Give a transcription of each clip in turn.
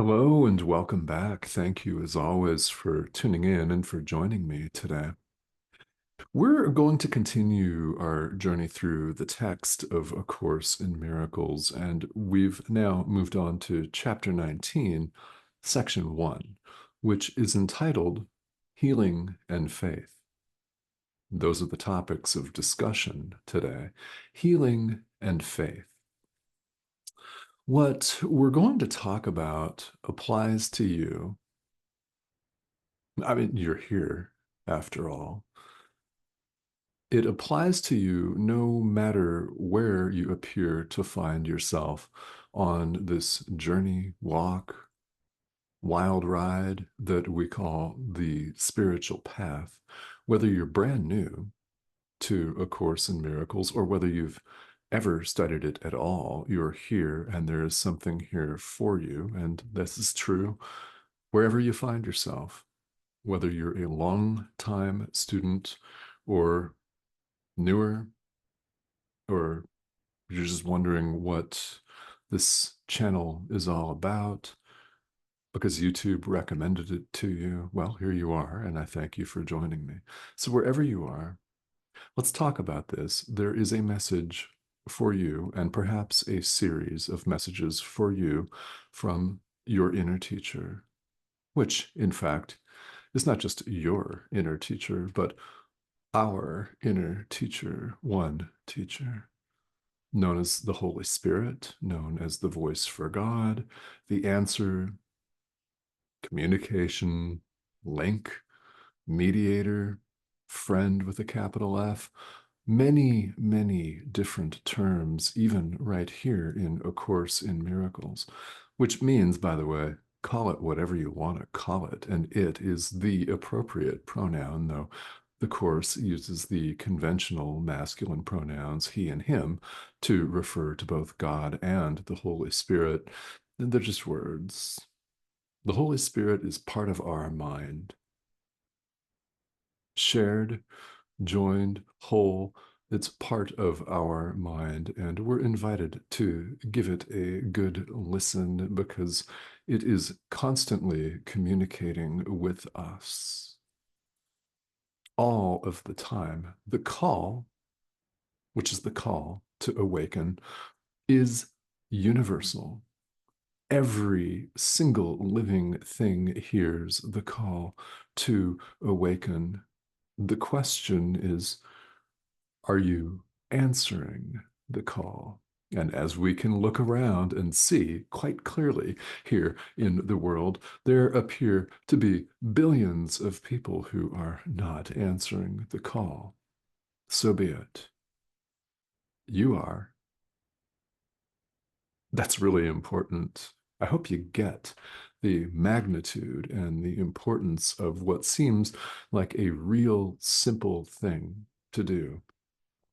Hello and welcome back. Thank you, as always, for tuning in and for joining me today. We're going to continue our journey through the text of A Course in Miracles, and we've now moved on to chapter 19, section 1, which is entitled Healing and Faith. Those are the topics of discussion today: healing and faith. What we're going to talk about applies to you. I mean, you're here after all. It applies to you no matter where you appear to find yourself on this journey, walk, wild ride that we call the spiritual path. Whether you're brand new to A Course in Miracles or whether you've ever studied it at all, you're here and there is something here for you. And this is true wherever you find yourself, whether you're a long-time student or newer, or you're just wondering what this channel is all about because YouTube recommended it to you. Well, here you are, and I thank you for joining me. So wherever you are, let's talk about this. There is a message for you, and perhaps a series of messages for you from your inner teacher, which, in fact, is not just your inner teacher, but our inner teacher, one teacher, known as the Holy Spirit, known as the voice for God, the answer, communication, link, mediator, friend with a capital F, many, many different terms, even right here in A Course in Miracles, which means, by the way, call it whatever you want to call it, and it is the appropriate pronoun, though the Course uses the conventional masculine pronouns he and him to refer to both God and the Holy Spirit. And they're just words. The Holy Spirit is part of our mind, shared, joined, whole. It's part of our mind, and we're invited to give it a good listen because it is constantly communicating with us all of the time. The call, which is the call to awaken, is universal. Every single living thing hears the call to awaken. The question is, are you answering the call? And as we can look around and see quite clearly here in the world, there appear to be billions of people who are not answering the call. So be it. You are. That's really important. I hope you get the magnitude and the importance of what seems like a real simple thing to do,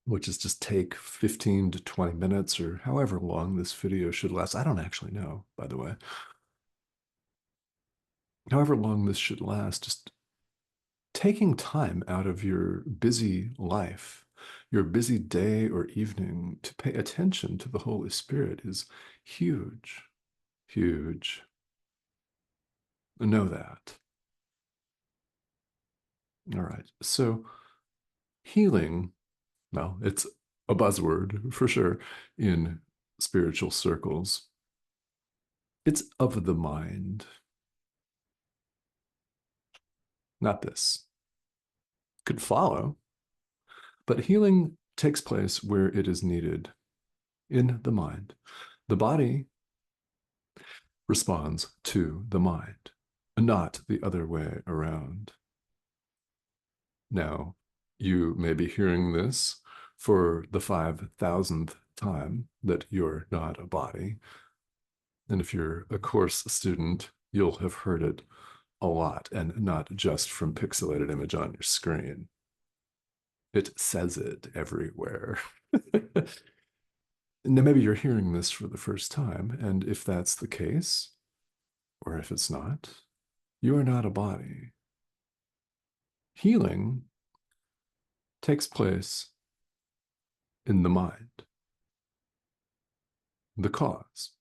which is just take 15 to 20 minutes or however long this video should last. I don't actually know, by the way. However long this should last, just taking time out of your busy life, your busy day or evening to pay attention to the Holy Spirit is huge, huge. Know that. All right. So healing, well, it's a buzzword for sure in spiritual circles. It's of the mind, not this. Could follow, but healing takes place where it is needed, in the mind. The body responds to the mind, not the other way around. Now, you may be hearing this for the 5,000th time that you're not a body. And if you're a course student, you'll have heard it a lot and not just from pixelated image on your screen. It says it everywhere. Now, maybe you're hearing this for the first time, and if that's the case, or if it's not, you are not a body. Healing takes place in the mind, the cause,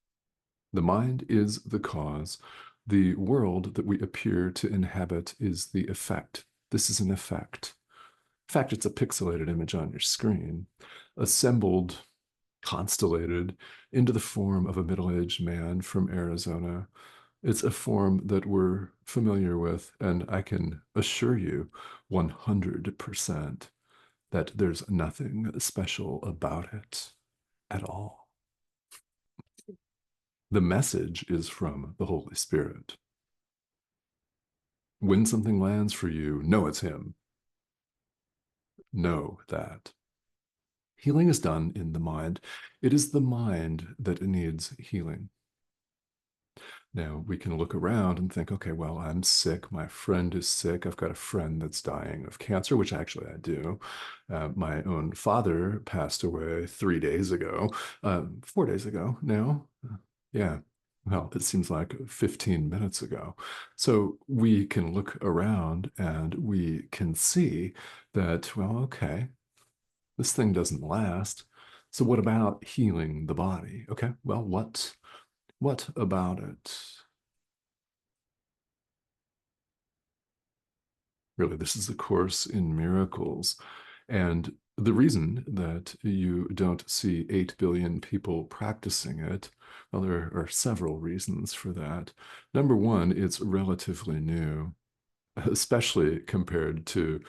The mind is the cause. The world that we appear to inhabit is the effect. This is an effect. In fact, it's a pixelated image on your screen, assembled, constellated into the form of a middle aged man from Arizona. It's a form that we're familiar with, and I can assure you 100% that there's nothing special about it at all. The message is from the Holy Spirit. When something lands for you, know it's Him. Know that. Healing is done in the mind. It is the mind that needs healing. Now, we can look around and think, okay, well, I'm sick. My friend is sick. I've got a friend that's dying of cancer, which actually I do. My own father passed away 3 days ago, 4 days ago now. Yeah. Well, it seems like 15 minutes ago. So we can look around and we can see that, well, okay, this thing doesn't last. So what about healing the body? Okay, well, what about it? Really, this is a course in miracles. And the reason that you don't see 8 billion people practicing it, well, there are several reasons for that. Number one, it's relatively new, especially compared to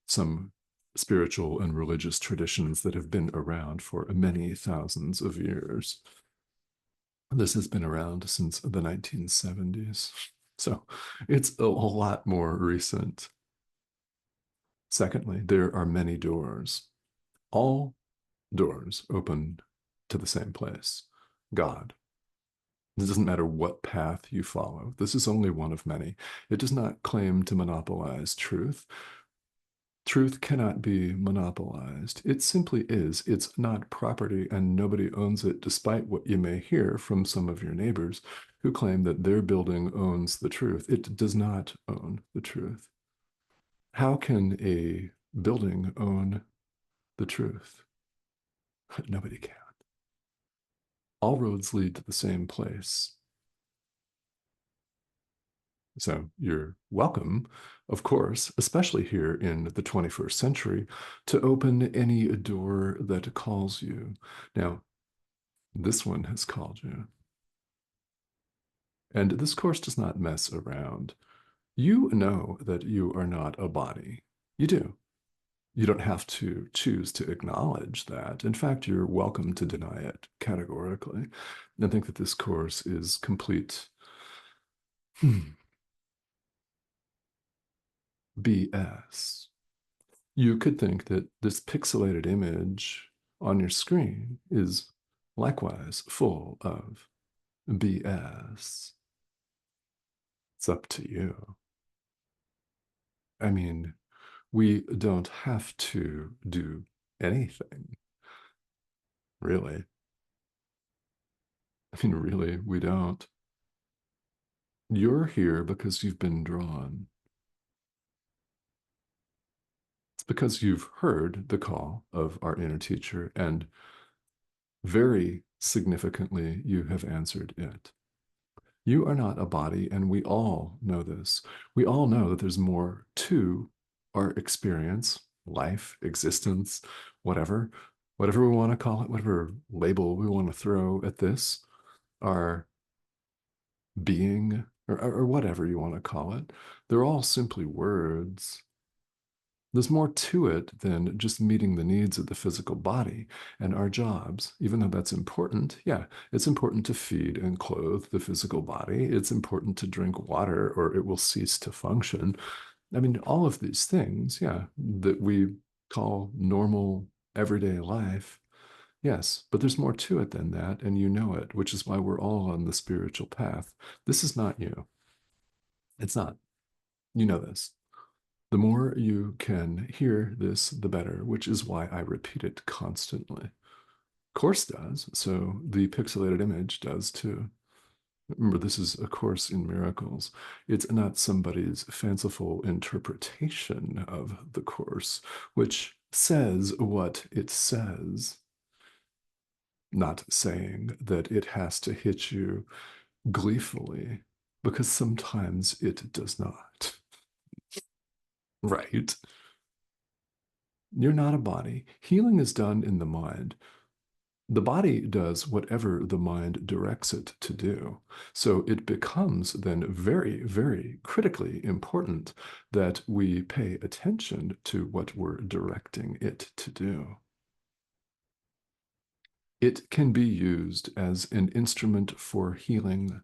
some spiritual and religious traditions that have been around for many thousands of years. This has been around since the 1970s. So it's a lot more recent. Secondly, there are many doors. All doors open to the same place, God. It doesn't matter what path you follow. This is only one of many. It does not claim to monopolize truth. Truth cannot be monopolized. It simply is. It's not property and nobody owns it, despite what you may hear from some of your neighbors who claim that their building owns the truth. It does not own the truth. How can a building own the truth? Nobody can. All roads lead to the same place. So you're welcome, of course, especially here in the 21st century, to open any door that calls you. Now, this one has called you. And this course does not mess around. You know that you are not a body. You do. You don't have to choose to acknowledge that. In fact, you're welcome to deny it categorically. I think that this course is complete BS. You could think that this pixelated image on your screen is likewise full of BS. It's up to you. I mean, we don't have to do anything, really. I mean, really, we don't. You're here because you've been drawn. It's because you've heard the call of our inner teacher, and very significantly, you have answered it. You are not a body, and we all know this. We all know that there's more to our experience, life, existence, whatever, whatever we want to call it, whatever label we want to throw at this, our being, or whatever you want to call it. They're all simply words. There's more to it than just meeting the needs of the physical body and our jobs. Even though that's important, yeah, it's important to feed and clothe the physical body. It's important to drink water or it will cease to function. I mean, all of these things, yeah, that we call normal everyday life. Yes, but there's more to it than that, and you know it, which is why we're all on the spiritual path. This is not you. It's not. You know this. The more you can hear this, the better, which is why I repeat it constantly. Course does, so the pixelated image does too. Remember, this is a course in miracles. It's not somebody's fanciful interpretation of the course, which says what it says. Not saying that it has to hit you gleefully, because sometimes it does not. Right? You're not a body. Healing is done in the mind. The body does whatever the mind directs it to do. So it becomes then very, very critically important that we pay attention to what we're directing it to do. It can be used as an instrument for healing.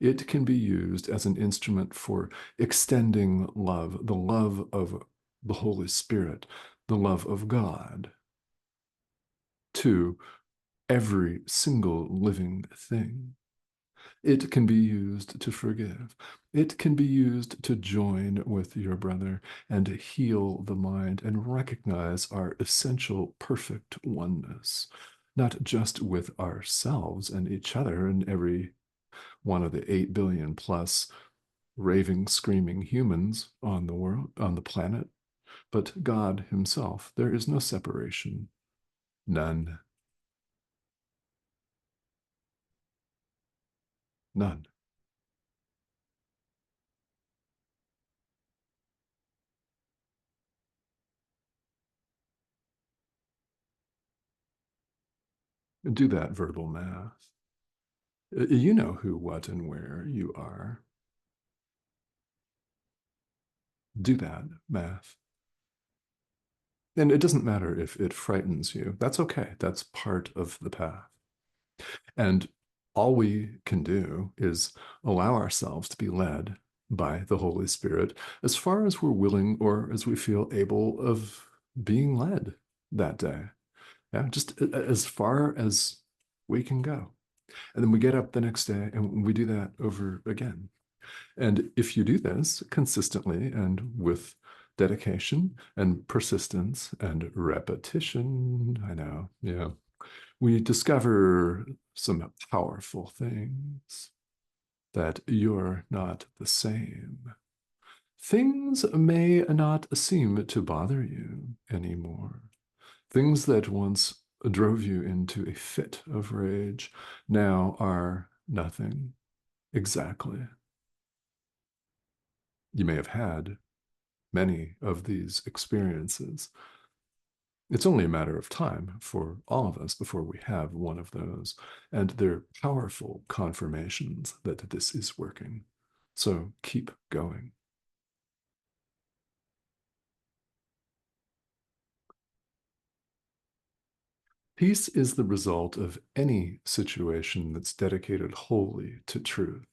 It can be used as an instrument for extending love, the love of the Holy Spirit, the love of God, to every single living thing. It can be used to forgive. It can be used to join with your brother and heal the mind and recognize our essential perfect oneness, not just with ourselves and each other and every one of the 8 billion plus raving, screaming humans on the world, on the planet, but God Himself. There is no separation. None. None. Do that verbal math. You know who, what, and where you are. Do that math. And it doesn't matter if it frightens you. That's okay. That's part of the path. And all we can do is allow ourselves to be led by the Holy Spirit as far as we're willing or as we feel able of being led that day. Yeah, just as far as we can go. And then we get up the next day and we do that over again. And if you do this consistently and with dedication and persistence and repetition, I know, yeah, we discover some powerful things that you're not the same. Things may not seem to bother you anymore. Things that once drove you into a fit of rage now are nothing. Exactly. You may have had many of these experiences. It's only a matter of time for all of us before we have one of those. And they're powerful confirmations that this is working. So keep going. Peace is the result of any situation that's dedicated wholly to truth.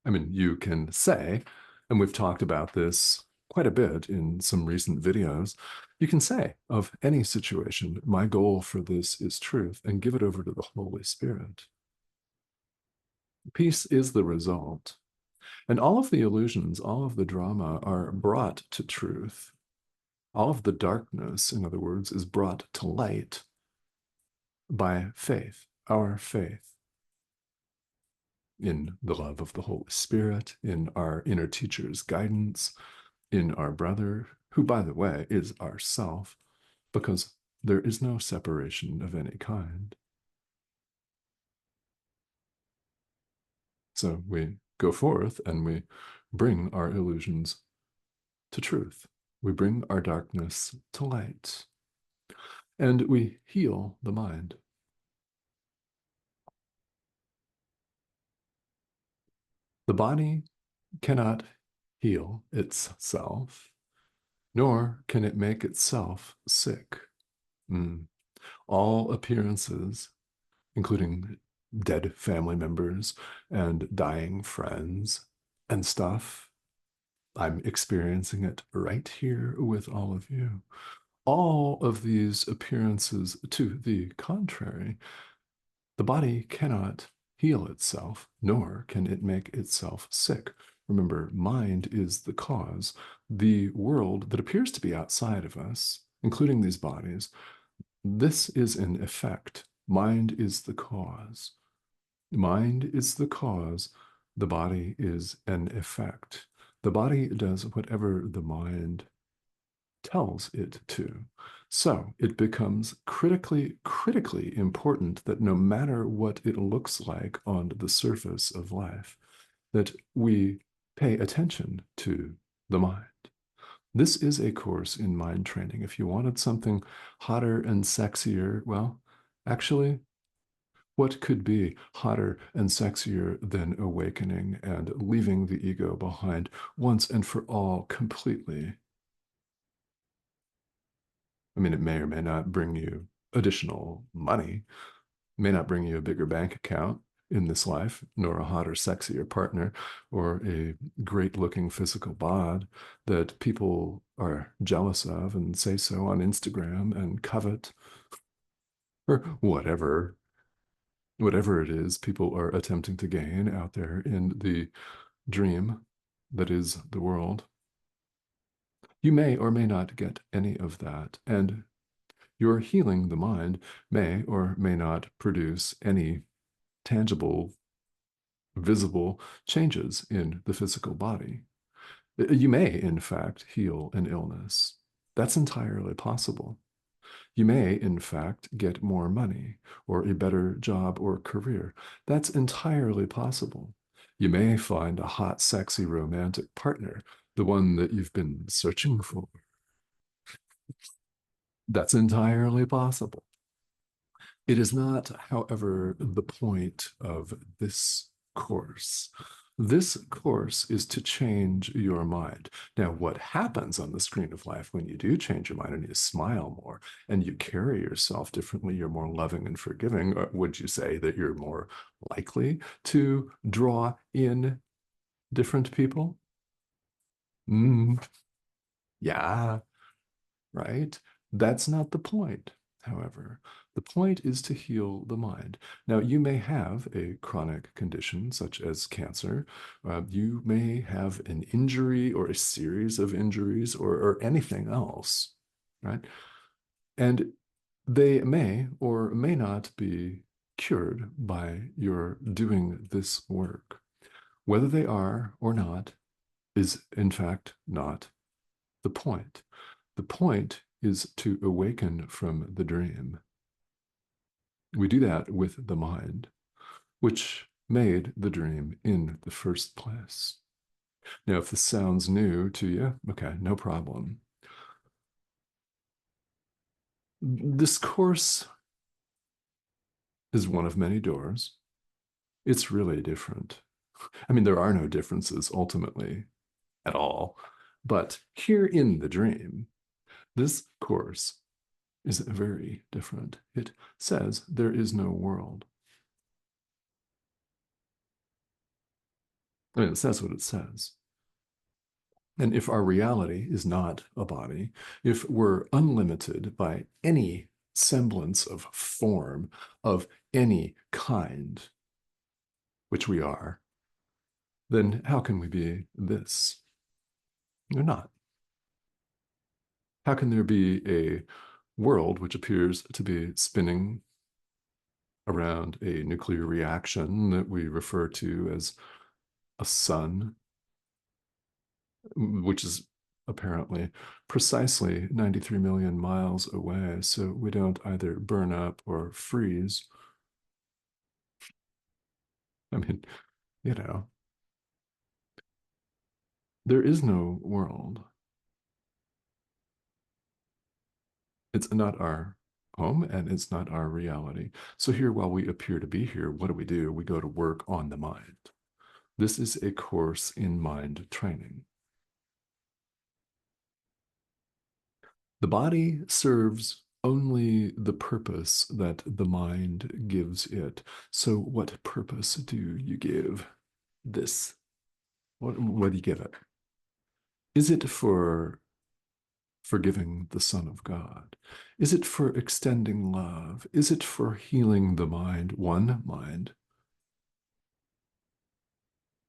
I mean, you can say, and we've talked about this quite a bit in some recent videos, you can say of any situation, my goal for this is truth, and give it over to the Holy Spirit. Peace is the result. And all of the illusions, all of the drama are brought to truth. All of the darkness, in other words, is brought to light by faith, our faith in the love of the Holy Spirit, in our inner teacher's guidance, in our brother, who, by the way, is ourself, because there is no separation of any kind. So we go forth and we bring our illusions to truth. We bring our darkness to light. And we heal the mind. The body cannot heal itself, nor can it make itself sick. Mm. All appearances, including dead family members and dying friends and stuff, I'm experiencing it right here with all of you. All of these appearances to the contrary, the body cannot heal itself, nor can it make itself sick. Remember, mind is the cause. The world that appears to be outside of us, including these bodies, this is an effect. Mind is the cause. Mind is the cause. The body is an effect. The body does whatever the mind tells it to. So it becomes critically important that no matter what it looks like on the surface of life, that we pay attention to the mind. This is a course in mind training. If you wanted something hotter and sexier, well, actually, what could be hotter and sexier than awakening and leaving the ego behind once and for all completely? I mean, it may or may not bring you additional money, may not bring you a bigger bank account in this life, nor a hotter, sexier partner, or a great looking physical bod that people are jealous of and say so on Instagram and covet, or whatever it is people are attempting to gain out there in the dream that is the world. You may or may not get any of that. And your healing the mind may or may not produce any tangible, visible changes in the physical body. You may, in fact, heal an illness. That's entirely possible. You may, in fact, get more money or a better job or career. That's entirely possible. You may find a hot, sexy, romantic partner, the one that you've been searching for. That's entirely possible. It is not, however, the point of this course. This course is to change your mind. Now, what happens on the screen of life when you do change your mind and you smile more and you carry yourself differently, you're more loving and forgiving, or would you say that you're more likely to draw in different people? Mm, yeah, right? That's not the point, however. The point is to heal the mind. Now, you may have a chronic condition such as cancer. You may have an injury or a series of injuries or anything else, right? And they may or may not be cured by your doing this work. Whether they are or not is, in fact, not the point. The point is to awaken from the dream. We do that with the mind, which made the dream in the first place. Now, if this sounds new to you, okay, no problem. This course is one of many doors. It's really different. I mean, there are no differences ultimately at all. But here in the dream, this course is very different. It says there is no world. I mean, it says what it says. And if our reality is not a body, if we're unlimited by any semblance of form of any kind, which we are, then how can we be this? We're not. How can there be a world which appears to be spinning around a nuclear reaction that we refer to as a sun, which is apparently precisely 93 million miles away, so we don't either burn up or freeze? I mean, you know, there is no world. It's not our home and it's not our reality. So here, while we appear to be here, what do? We go to work on the mind. This is a course in mind training. The body serves only the purpose that the mind gives it. So what purpose do you give this? What do you give it? Is it for forgiving the Son of God? Is it for extending love? Is it for healing the mind, one mind?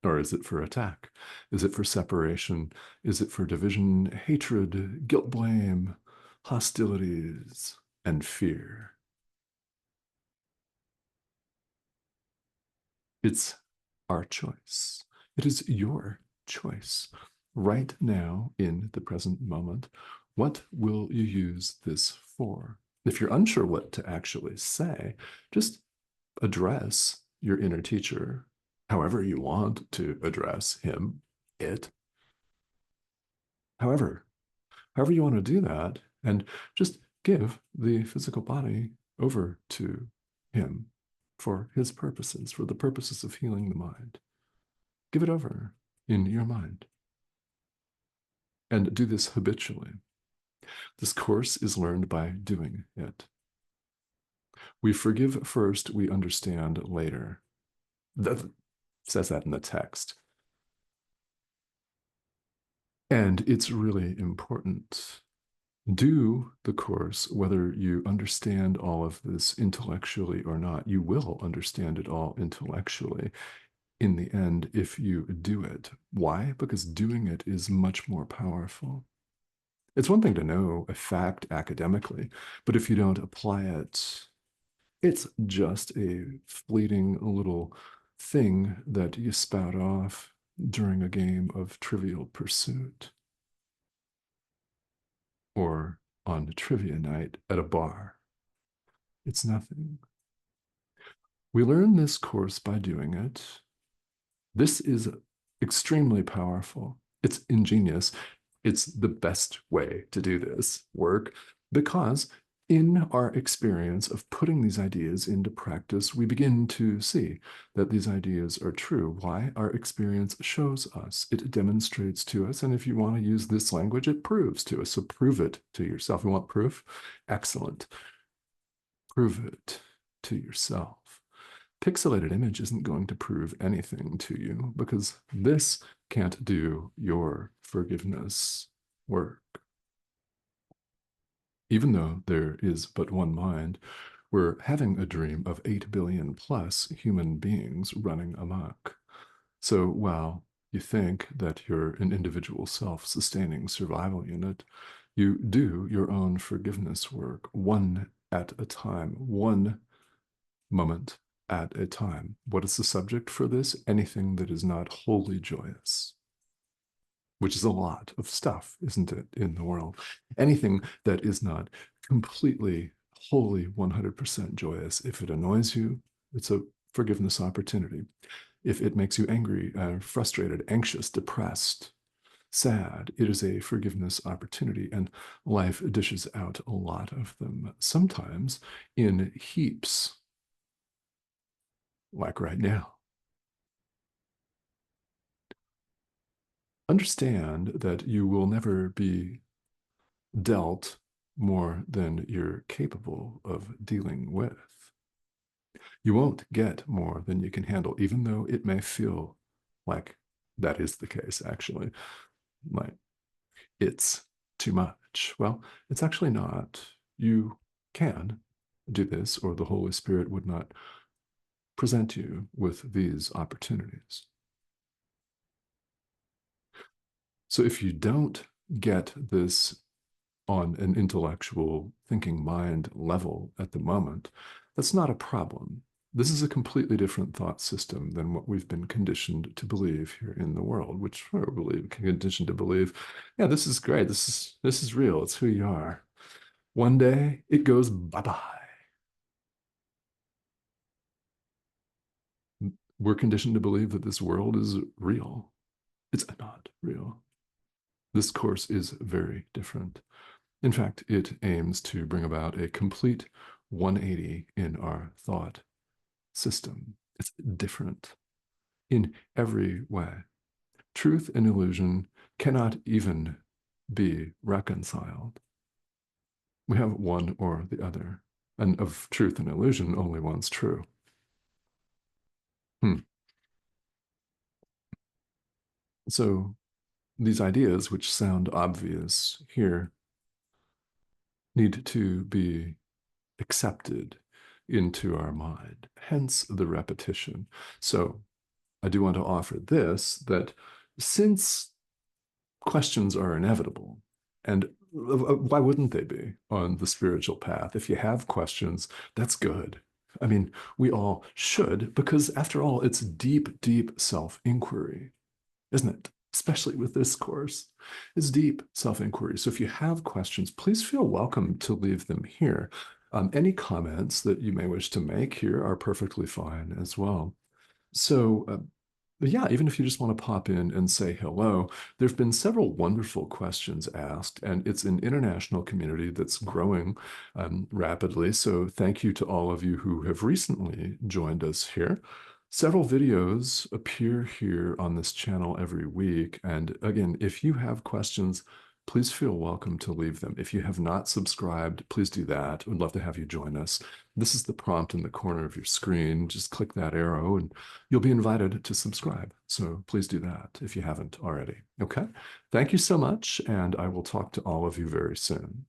Or is it for attack? Is it for separation? Is it for division, hatred, guilt, blame, hostilities, and fear? It's our choice. It is your choice right now in the present moment. What will you use this for? If you're unsure what to actually say, just address your inner teacher however you want to address him, it, however, however you want to do that, and just give the physical body over to him for his purposes, for the purposes of healing the mind. Give it over in your mind and do this habitually. This course is learned by doing it. We forgive first, we understand later. That says that in the text. And it's really important. Do the course, whether you understand all of this intellectually or not. You will understand it all intellectually in the end if you do it. Why? Because doing it is much more powerful. It's one thing to know a fact academically, but if you don't apply it, it's just a fleeting little thing that you spout off during a game of Trivial Pursuit or on trivia night at a bar. It's nothing. We learn this course by doing it. This is extremely powerful. It's ingenious. It's the best way to do this work because in our experience of putting these ideas into practice, we begin to see that these ideas are true. Why? Our experience shows us, it demonstrates to us. And if you want to use this language, it proves to us. So prove it to yourself. You want proof? Excellent. Prove it to yourself. Pixelated image isn't going to prove anything to you because this can't do your forgiveness work. Even though there is but one mind, we're having a dream of 8 billion plus human beings running amok. So while you think that you're an individual self-sustaining survival unit, you do your own forgiveness work one at a time, one moment at a time. What is the subject for this? Anything that is not wholly joyous, which is a lot of stuff, isn't it, in the world? Anything that is not completely, wholly 100% joyous. If it annoys you, it's a forgiveness opportunity. If it makes you angry, frustrated, anxious, depressed, sad, it is a forgiveness opportunity. And life dishes out a lot of them, sometimes in heaps, like right now. Understand that you will never be dealt more than you're capable of dealing with. You won't get more than you can handle, even though it may feel like that is the case, actually. Like it's too much. Well, it's actually not. You can do this, or the Holy Spirit would not present you with these opportunities. So if you don't get this on an intellectual thinking mind level at the moment, that's not a problem. This is a completely different thought system than what we've been conditioned to believe here in the world, which we're really conditioned to believe, yeah, this is great. This is real. It's who you are. One day it goes bye-bye. We're conditioned to believe that this world is real. It's not real. This course is very different. In fact, it aims to bring about a complete 180 in our thought system. It's different in every way. Truth and illusion cannot even be reconciled. We have one or the other. And of truth and illusion, only one's true. So these ideas, which sound obvious here, need to be accepted into our mind, hence the repetition. So I do want to offer this, that since questions are inevitable, and why wouldn't they be on the spiritual path? If you have questions, that's good. I mean, we all should, because after all, it's deep, deep self-inquiry, isn't it? especially with this course, is deep self inquiry. So if you have questions, please feel welcome to leave them here. Any comments that you may wish to make here are perfectly fine as well. So, yeah, even if you just want to pop in and say hello, there have been several wonderful questions asked, and it's an international community that's growing rapidly. So, thank you to all of you who have recently joined us here. Several videos appear here on this channel every week. And again, if you have questions, please feel welcome to leave them. If you have not subscribed, please do that. We'd love to have you join us. This is the prompt in the corner of your screen. Just click that arrow and you'll be invited to subscribe. So please do that if you haven't already. Okay. Thank you so much. And I will talk to all of you very soon.